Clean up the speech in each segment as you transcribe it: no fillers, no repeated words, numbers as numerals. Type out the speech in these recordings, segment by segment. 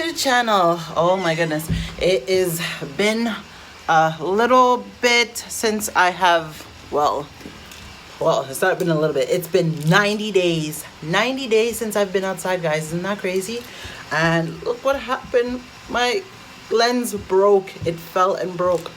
to the channel. Oh my goodness, it has been a little bit since I have, well, it's not been a little bit, it's been 90 days since I've been outside, guys. Isn't that crazy? And look what happened. My lens broke. It fell and broke.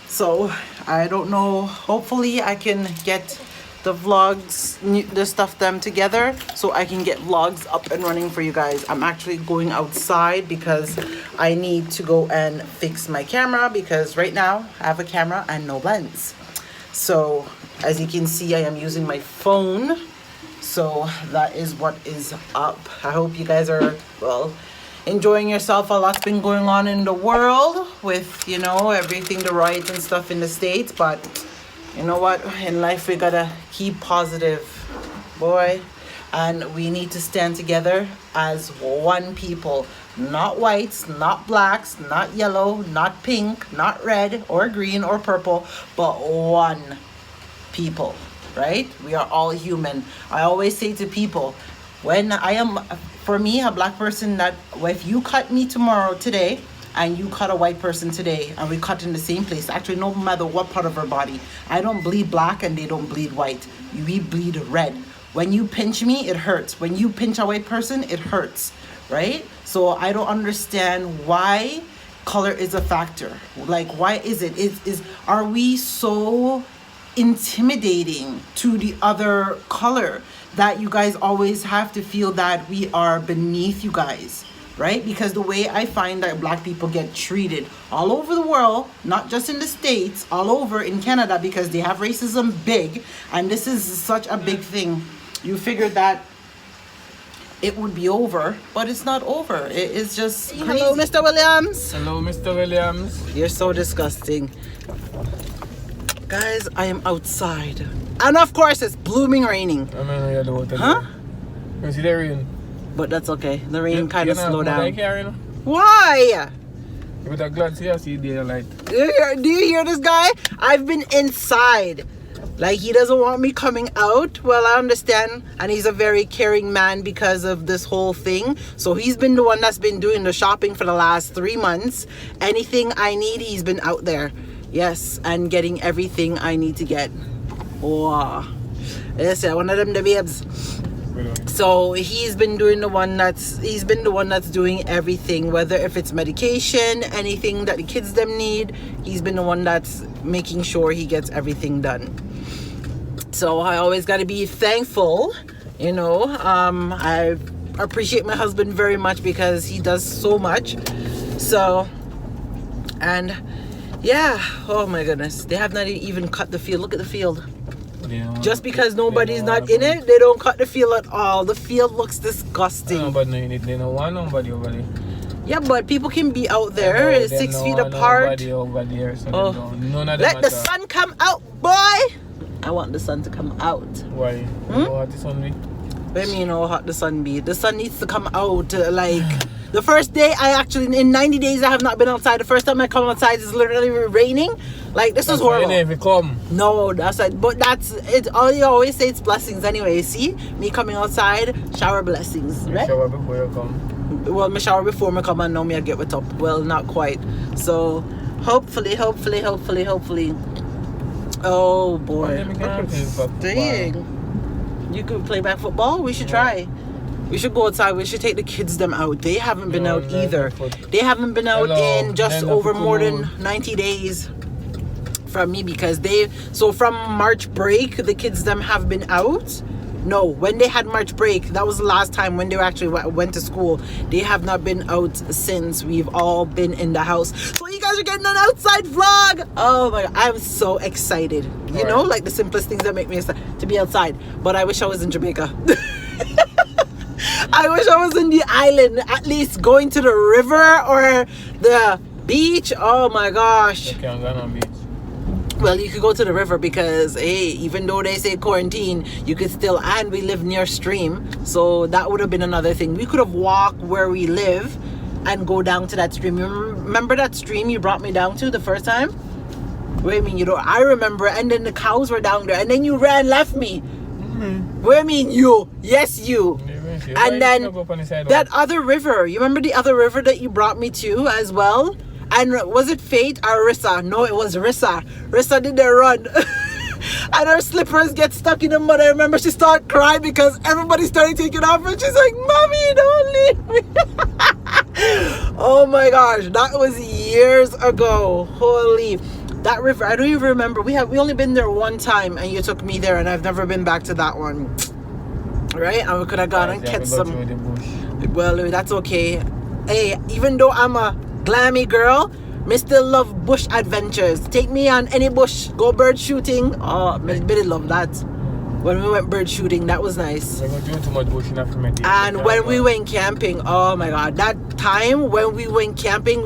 So I don't know, hopefully I can get the vlogs, the stuff them together so I can get vlogs up and running for you guys. I'm actually going outside because I need to go and fix my camera, because right now I have a camera and no lens. So as you can see, I am using my phone. So that is what is up. I hope you guys are, well, enjoying yourself. A lot's been going on in the world with, you know, everything, the riots and stuff in the States, but you know what, in life we gotta keep positive, boy, and we need to stand together as one people. Not whites, not blacks, not yellow, not pink, not red or green or purple, but one people, right? We are all human. I always say to people, when I am, for me, a black person, that if you cut me today and you cut a white person today and we cut in the same place, actually no matter what part of our body, I don't bleed black and they don't bleed white, we bleed red. When you pinch me, it hurts. When you pinch a white person, it hurts, right? So I don't understand why color is a factor. Like, why is it? Are we so intimidating to the other color that you guys always have to feel that we are beneath you guys, right? Because the way I find that black people get treated all over the world, not just in the States, all over in Canada, because they have racism big, and this is such a big thing. You figured that it would be over, but it's not over. It is just crazy. Hello, Mr. Williams. Hello, Mr. Williams. You're so disgusting. Guys, I am outside. And of course, it's blooming raining. Huh? You see the rain? But that's okay. The rain kind of slowed down. Like Why? With a glad see the light. Do you hear this guy? I've been inside. Like, he doesn't want me coming out. Well, I understand. And he's a very caring man because of this whole thing. So he's been the one that's been doing the shopping for the last 3 months. Anything I need, he's been out there. Yes, and getting everything I need to get. Wow. Yes, one of them the babes. So he's been doing the one that's doing everything, whether if it's medication, anything that the kids them need, he's been the one that's making sure he gets everything done. So I always got to be thankful, you know. I appreciate my husband very much because he does so much. So, and yeah, oh my goodness, they have not even cut the field. Look at the field. Just because nobody's not in it, they don't cut the field at all. The field looks disgusting. No, but they don't want nobody over there. Yeah, but people can be out there, yeah, 6 feet apart. Nobody over there, so none of them let the sun come out, boy. I want the sun to come out. Why? You know what the sun be? What do you mean how hot the sun be? The sun needs to come out. Like, the first day I actually, in 90 days I have not been outside. The first time I come outside is literally raining. Like, this is horrible. If you come. No, that's it. But that's it. All you always say, it's blessings anyway. See, me coming outside, shower blessings, right? Shower before you come. Well, me shower before me come and now me I get wet up. Well, not quite. So hopefully. Oh boy. Dang. You could play back football? We should try. We should go outside. We should take the kids them out. They haven't been out either. They haven't been out in just over more than 90 days from me, because so from March break, the kids them have been out. No, when they had March break, that was the last time when they actually went to school. They have not been out since. We've all been in the house. So you guys are getting an outside vlog. Oh my God, I'm so excited. You know, like the simplest things that make me excited to be outside. But I wish I was in Jamaica. I wish I was in the island, at least going to the river or the beach. Oh my gosh. You can't go on beach. Well, you could go to the river because, hey, even though they say quarantine, you could still, and we live near stream. So that would have been another thing. We could have walked where we live and go down to that stream. You remember that stream you brought me down to the first time? What do you mean you don't? I remember. And then the cows were down there. And then you ran, left me. What do you mean you? Yes, you. And then that other river, you remember the other river that you brought me to as well? And was it Fate or Rissa? No, it was Rissa. Rissa did the run. And her slippers get stuck in the mud. I remember she started crying because everybody started taking off and she's like, Mommy, don't leave me. Oh my gosh, that was years ago. Holy, that river, I don't even remember. We only been there one time and you took me there and I've never been back to that one. Right? And we could have gone and catch some. Well, that's okay. Hey, even though I'm a glammy girl, me still love bush adventures. Take me on any bush. Go bird shooting. Oh, me really love that. When we went bird shooting, that was nice. And when we went camping, oh my God, that time when we went camping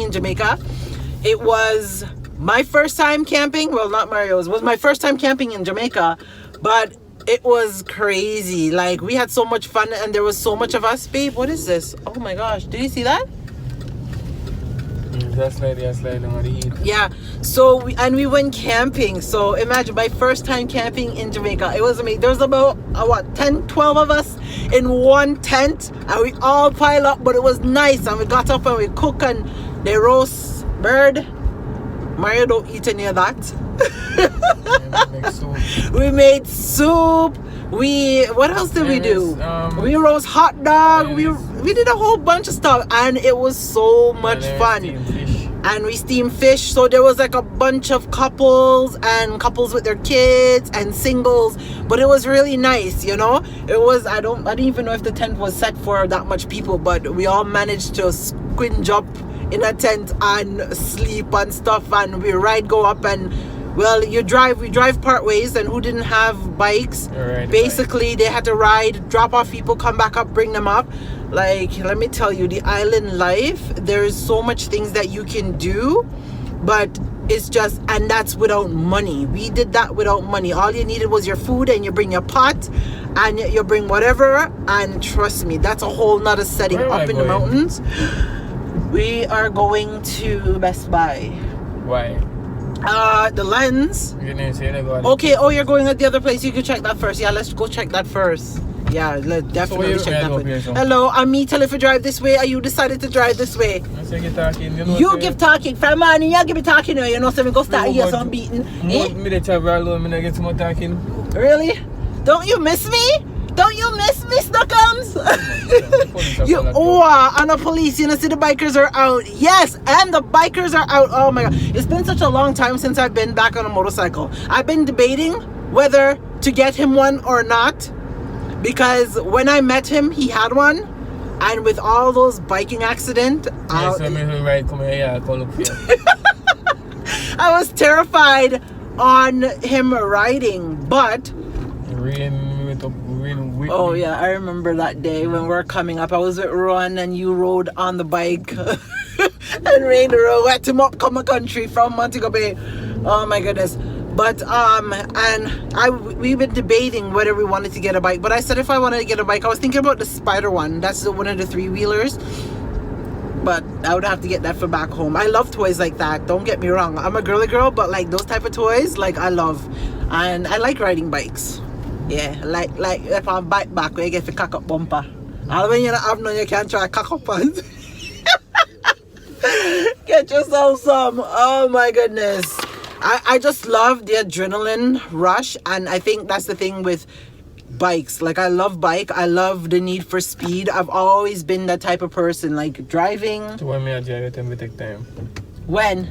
in Jamaica. It was my first time camping. Well, not Mario's. It was my first time camping in Jamaica, but it was crazy. Like, we had so much fun and there was so much of us. Babe, what is this? Oh my gosh, did you see that? Yeah, so we went camping. So imagine my first time camping in Jamaica. It was amazing. There was about 10, 12 of us in one tent and we all pile up, but it was nice. And we got up and we cook and they roast bird. Mario don't eat any of that. We made soup. What else did we do? We roast hot dog. We did a whole bunch of stuff and it was so much fun. And we steamed fish. So there was like a bunch of couples and couples with their kids and singles, but it was really nice, you know. It was, I didn't even know if the tent was set for that much people, but we all managed to squinge up in a tent and sleep and stuff, and we go up and, well, we drive part ways, and who didn't have bikes, basically they had to ride, drop off people, come back up, bring them up. Like, let me tell you, the island life, there's so much things that you can do, but it's just, and that's without money. We did that without money. All you needed was your food, and you bring your pot and you bring whatever, and trust me, that's a whole nother setting. Up in the mountains. We are going to Best Buy. Why? The lens. Okay, oh, you're going at the other place. You can check that first. Yeah, let's go check that first. Yeah, let's definitely check that one. Hello, I'm me. Tell if you drive this way, or you decided to drive this way. You give talking. From morning, you give me talking. You know, so we go start here, so I'm beating. Really? Don't you miss me? Don't you miss me, Snookums? And the police, you know, see the bikers are out. Yes, and the bikers are out. Oh my God. It's been such a long time since I've been back on a motorcycle. I've been debating whether to get him one or not, because when I met him, he had one. And with all those biking accidents, I was terrified on him riding, but... Oh yeah, I remember that day when we were coming up. I was with Ron and you rode on the bike and rain rode wet him up come a country from Montego Bay. Oh my goodness. But we've been debating whether we wanted to get a bike. But I said if I wanted to get a bike, I was thinking about the Spider one. That's one of the 3-wheelers. But I would have to get that for back home. I love toys like that. Don't get me wrong. I'm a girly girl, but like those type of toys, like I love. And I like riding bikes. Yeah, like if I'm bike back where you get the cock up bumper. And when you don't have none, you can try cock up and get yourself some. Oh my goodness. I just love the adrenaline rush, and I think that's the thing with bikes. Like, I love bike. I love the need for speed. I've always been that type of person, like driving. So when me drive it take time? When?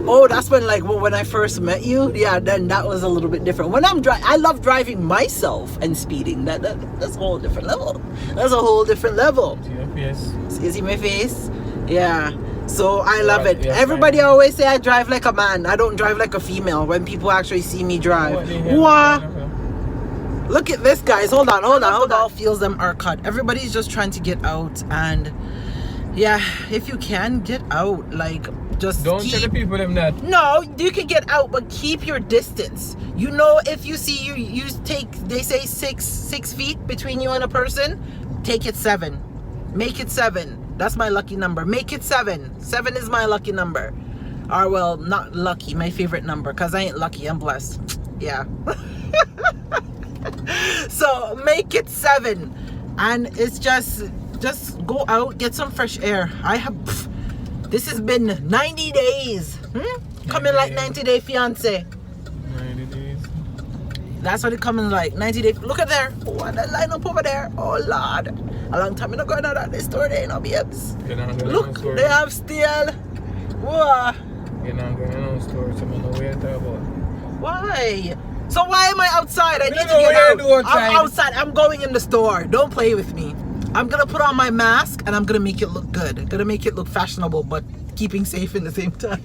Oh, that's when, like, when I first met you. Yeah, then that was a little bit different. When I love driving myself and speeding. That's a whole different level. That's a whole different level. See your face? You see my face? Yeah. So I love it. Everybody always say I drive like a man. I don't drive like a female when people actually see me drive. What? Look at this, guys. Hold on. All feels them are cut. Everybody's just trying to get out, and yeah, if you can get out, like, just don't tell the people them that. No, you can get out, but keep your distance. You know, if you see you take, they say 6 feet between you and a person, take it 7. Make it 7. That's my lucky number. Make it 7. 7 is my lucky number. Or, well, not lucky, my favorite number, because I ain't lucky, I'm blessed. Yeah. So make it 7. and it's just go out, get some fresh air. This has been 90 days. Coming like 90-day fiance. 90 days. That's what it coming like. 90 days. Look at there. Oh, and that line up over there. Oh Lord. A long time not going out at this store. They ain't no babes. Look, they have steel. Whoa. You're not going to no store, so I don't know what you're talking about. Why? So why am I outside? I need to know get what out. you're doing I'm outside. I'm going in the store. Don't play with me. I'm gonna put on my mask and I'm gonna make it look good. I'm gonna make it look fashionable, but keeping safe in the same time.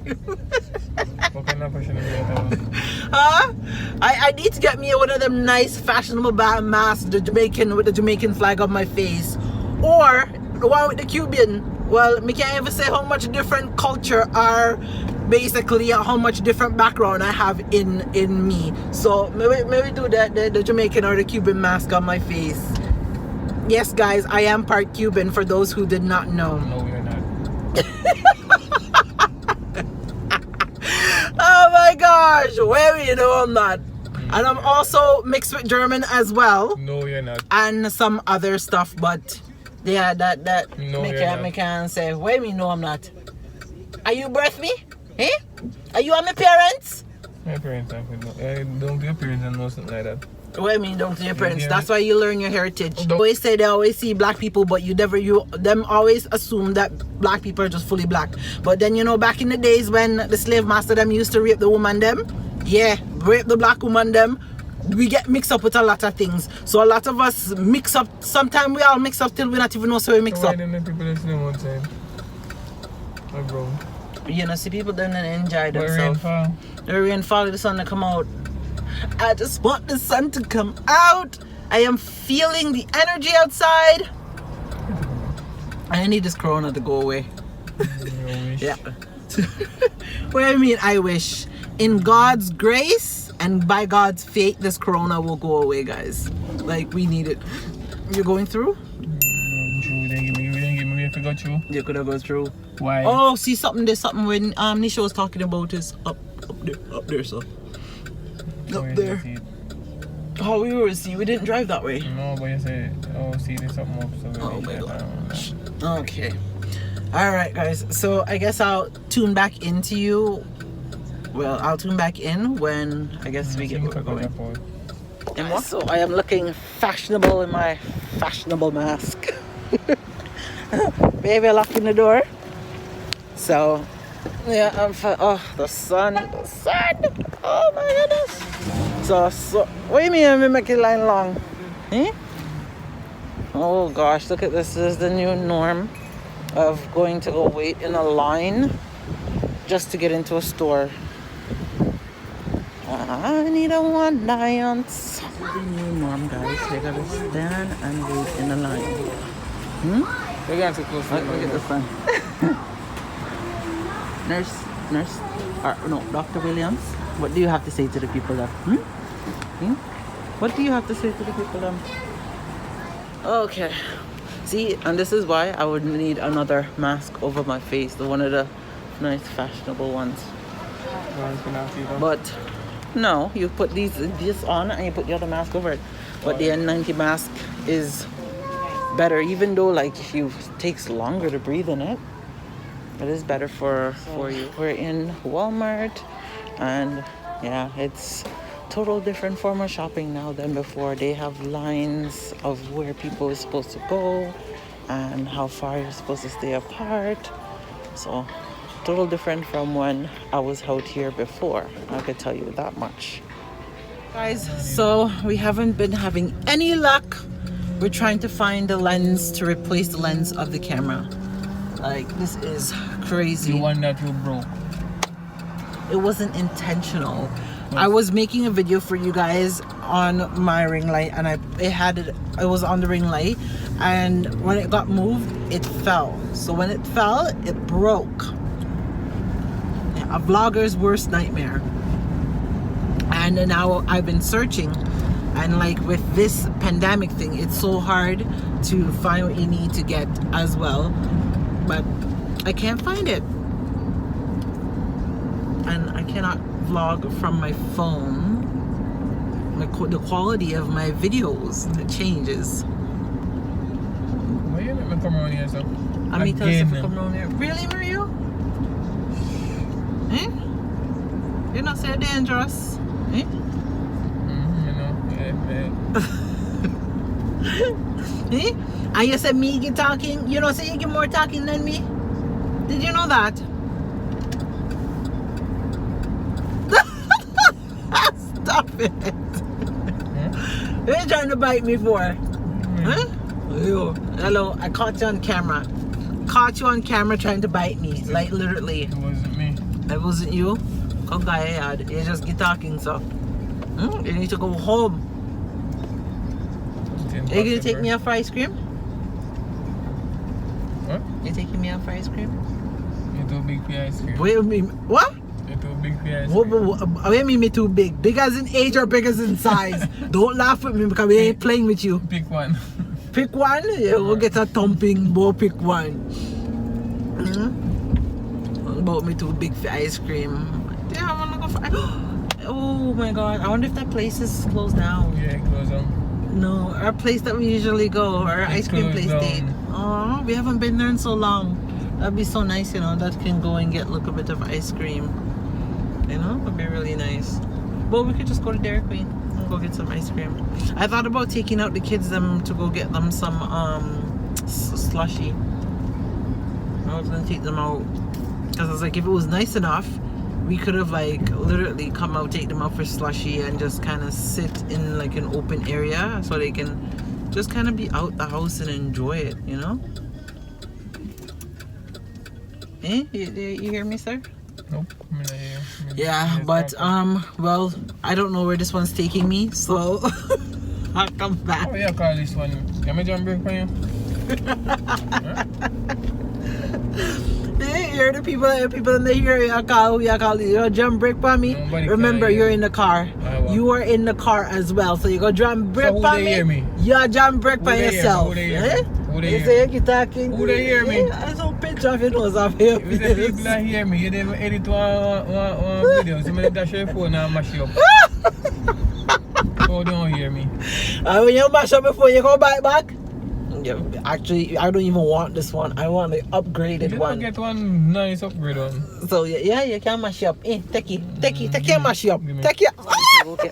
What kind of fashion are you talking about? Huh? I need to get me one of them nice fashionable masks, the Jamaican with the Jamaican flag on my face, or the one with the Cuban. Well, me can't even say how much different culture are basically how much different background I have in me. So maybe do that the Jamaican or the Cuban mask on my face. Yes, guys, I am part Cuban for those who did not know. No, you're not. Oh my gosh, where you know I'm not. And I'm also mixed with German as well. No, you're not. And some other stuff, but yeah, that No, me can't say. Where me know I'm not. Are you birth me? Eh? Are you on my parents? My parents have don't be your parents and know something like that. What I mean, don't see your parents. Yeah. That's why you learn your heritage. Don't- Always say they always see black people, but them always assume that black people are just fully black. But then back in the days when the slave master them used to rape the woman them, rape the black woman them, we get mixed up with a lot of things. So a lot of us mix up. Sometimes we all mix up till we not even know so we mix Why up. didn't the people that sleep outside? My bro. See people don't enjoy Where themselves. rainfall? The rain fall, the sun to come out. I just want the sun to come out. I am feeling the energy outside. I need this corona to go away. Yeah. What I mean, I wish. In God's grace and by God's fate, this corona will go away, guys. Like, we need it. You're going through? True, they didn't give me if you got through. You could have gone through. Why? Oh, see something. There's something when Nisha was talking about is up there, so. Up there. Oh, we were see. We didn't drive that way. No, but you said, see, there's something up. So Oh my gosh. Okay. All right, guys. So I guess I'll tune back into you. Well, I'll tune back in when I guess we get where we're going. And what? So I am looking fashionable in my fashionable mask. Baby, locking the door. So yeah, the sun. Oh my goodness. So what do you mean we make a line long? Eh? Oh gosh, look at this. This is the new norm of going to go wait in a line just to get into a store. I need a 1 ounce. This is the new norm, guys. You gotta stand and wait in a line. They're going to close. Look at the sun. Nurse, no, Dr. Williams, what do you have to say to the people there? What do you have to say to the people there? Okay. See, and this is why I would need another mask over my face, one of the nice fashionable ones. But no, you put this on and you put the other mask over it. But the N90 mask is better, even though like it takes longer to breathe in it. It is better for you. We're in Walmart, and yeah, it's total different form of shopping now than before. They have lines of where people are supposed to go and how far you're supposed to stay apart. So total different from when I was out here before. I could tell you that much. Guys, so we haven't been having any luck. We're trying to find the lens to replace the lens of the camera. Like, this is crazy. The one that you broke. It wasn't intentional. I was making a video for you guys on my ring light, and it was on the ring light, and when it got moved, it fell. So when it fell, it broke. A vlogger's worst nightmare. And now I've been searching, and like with this pandemic thing, it's so hard to find what you need to get as well, but I can't find it, and I cannot vlog from my phone. The quality of my videos, it changes. come around here, so. I mean, tell us if we Again. come around here. Really, Mario? Eh? You're not so dangerous. Eh? You know, yeah. Eh? And you said me get talking. You know, say you get more talking than me. Did you know that? Stop it. You're trying to bite me for? Huh? Yo, hello, I caught you on camera. Caught you on camera trying to bite me. Like literally. It wasn't me. It wasn't you? Come guy, you just get talking, so. You need to go home. Are you gonna take me out for ice cream? What? You taking me out for ice cream? You're too big for ice cream. Wait a minute. What? You're too big for ice What, cream. what do you mean me too big? Big as in age or big as in size? Don't laugh at me because we ain't playing with you. Pick one. Pick one? Yeah, we'll get a thumping, boy, pick one. About me too big for ice cream. Yeah, I wanna go for oh my god, I wonder if that place is closed down. Yeah, it goes on. No, our place that we usually go, our ice cream place date. Oh, we haven't been there in so long. That'd be so nice, you know, that can go and get like a bit of ice cream. You know, it'd be really nice. Well, we could just go to Dairy Queen and go get some ice cream. I thought about taking out the kids to go get them some slushy. I was gonna take them out because I was like, if it was nice enough, we could have like literally come out, take them out for slushy and just kind of sit in like an open area so they can just kind of be out the house and enjoy it, you know? Eh? You hear me, sir? Nope. I'm not here. Yeah, but well, I don't know where this one's taking me, so I'll come back. Oh yeah, call this one. Can I jump break for you? Hey, you're the people in the area call you jump break for me. Nobody Remember, can you're hear. in the car. You are in the car as well, so you go jump break who for they me. hear me? You jump break Who by they hear me? yourself. Who they hear me? Eh? Who they You hear say me? you talking. Who they hear me? I saw picture of your nose off here. If the people that hear me, you never edit one video. So I dash your phone and mash you up. So don't hear me. And when you mash up before you go back. Yeah, actually, I don't even want this one. I want the upgraded You one. don't get one nice upgrade one. So yeah, you can mash it up. Take your mash it up. Give me. Take your. Okay.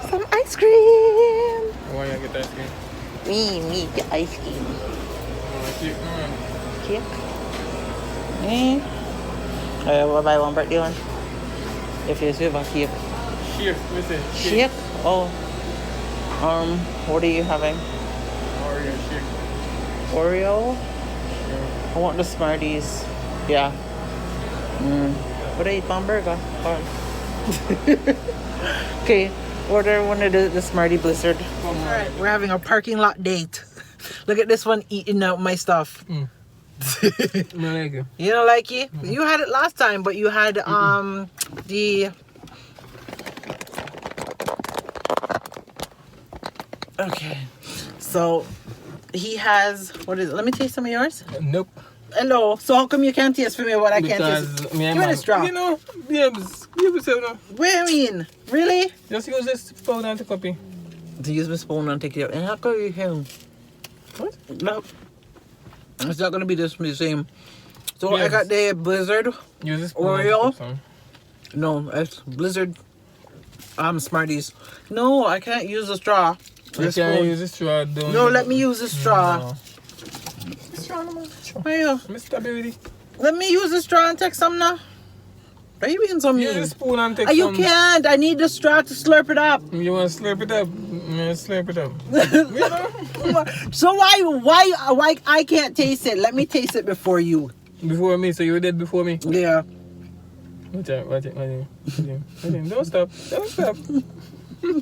Some ice cream. Why you get ice cream? Me get ice cream. Cheap, man. Cake. We'll buy one birthday one. If you have a cake. Shake, listen. Shake. Oh. What are you having? Oreo shake. Oreo. I want the Smarties. Yeah. What do I eat? Hamburger. Okay. Order one of the Smartie Blizzard. Alright, we're having a parking lot date. Look at this one eating out my stuff. I like it. You don't like it? You had it last time, but you had the. Okay. So he has, what is it? Let me taste some of yours. Nope. Hello. So how come you can't taste for me what I can't taste? Because Give me the straw. You know, give yourself now. What do you mean? Really? Just use this spoon and take a copy. To use my spoon and take it out. And how come you can? What? No. It's not going to be the same. So I Yes. got the Blizzard. Use this spoon. Oreo? And take some. No, it's Blizzard. Smarties. No, I can't use a straw. You This can't spoon. use this straw. Don't No, use let it. me use the straw. No. Straw, no, man. Straw. Mario, Mr. Baby. let me use the straw and take some now. Are you being so mean? Use the spoon and take You some. can't. I need the straw to slurp it up. You want to slurp it up? Slurp it up. So why I can't taste it? Let me taste it before you. Before me, so you were dead before me. Yeah. Watch it. Don't stop. Don't stop. You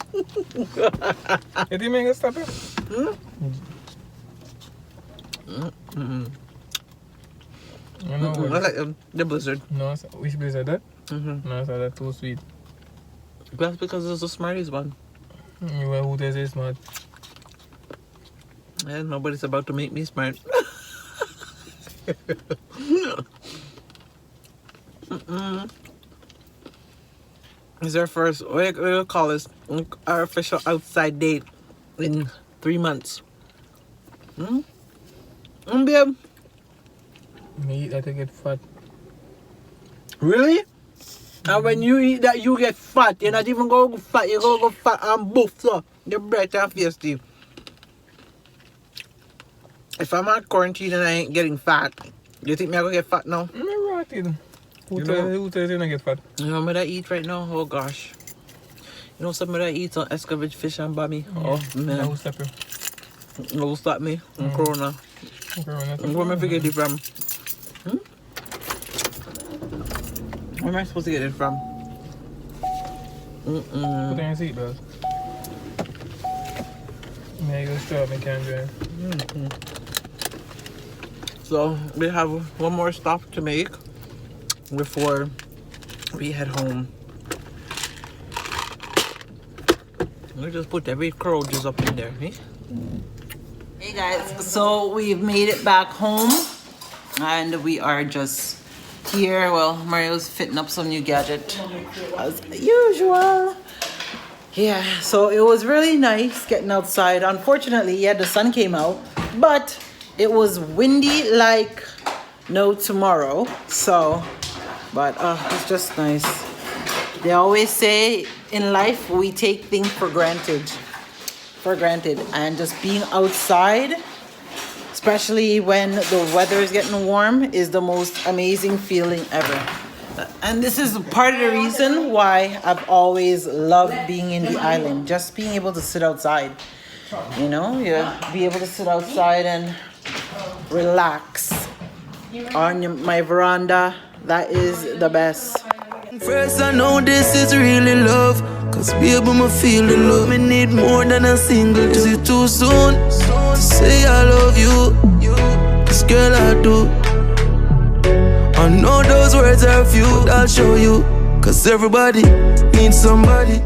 think I'm gonna stop it? I know I what. like the Blizzard. No, which Blizzard that? Mm-hmm. No, so that's too sweet. That's because it's the Smarties one. You were who does it smart. And nobody's about to make me smart. It's our first, what do you call this? Our official outside date in 3 months. Babe. Me eat that to get fat. Really? And when you eat that, you get fat. You're not even going to go fat. You're going to go fat and buff, so. Your breath and face, Steve. If I'm at quarantine and I ain't getting fat, do you think me I going to get fat now? I'm rotted. Who You tells you not get fat? You know what I eat right now? Oh, gosh. You know something I eat on escovitch fish and bami? Oh, man. Who stop you? Who stop me? Corona. Where am I to get it from? Where am I supposed to get it from? Put on your seatbelt. Yeah, you go stop, me can't drive. So we have one more stop to make before we head home. We just put every crow just up in there. Eh? Hey guys, so we've made it back home and we are just here. Well, Mario's fitting up some new gadget as usual. Yeah, so it was really nice getting outside. Unfortunately, yeah, the sun came out, but it was windy like no tomorrow. So, but it's just nice. They always say in life we take things for granted, and just being outside, especially when the weather is getting warm, is the most amazing feeling ever. And this is part of the reason why I've always loved being in the island. Just being able to sit outside, you know, be able to sit outside and relax on my veranda. That is the best. First I know this is really love, cause baby I feel the love. Me need more than a single. Is it too soon to say I love you? This girl I do. I know those words are few, I'll show you. Cause everybody needs somebody.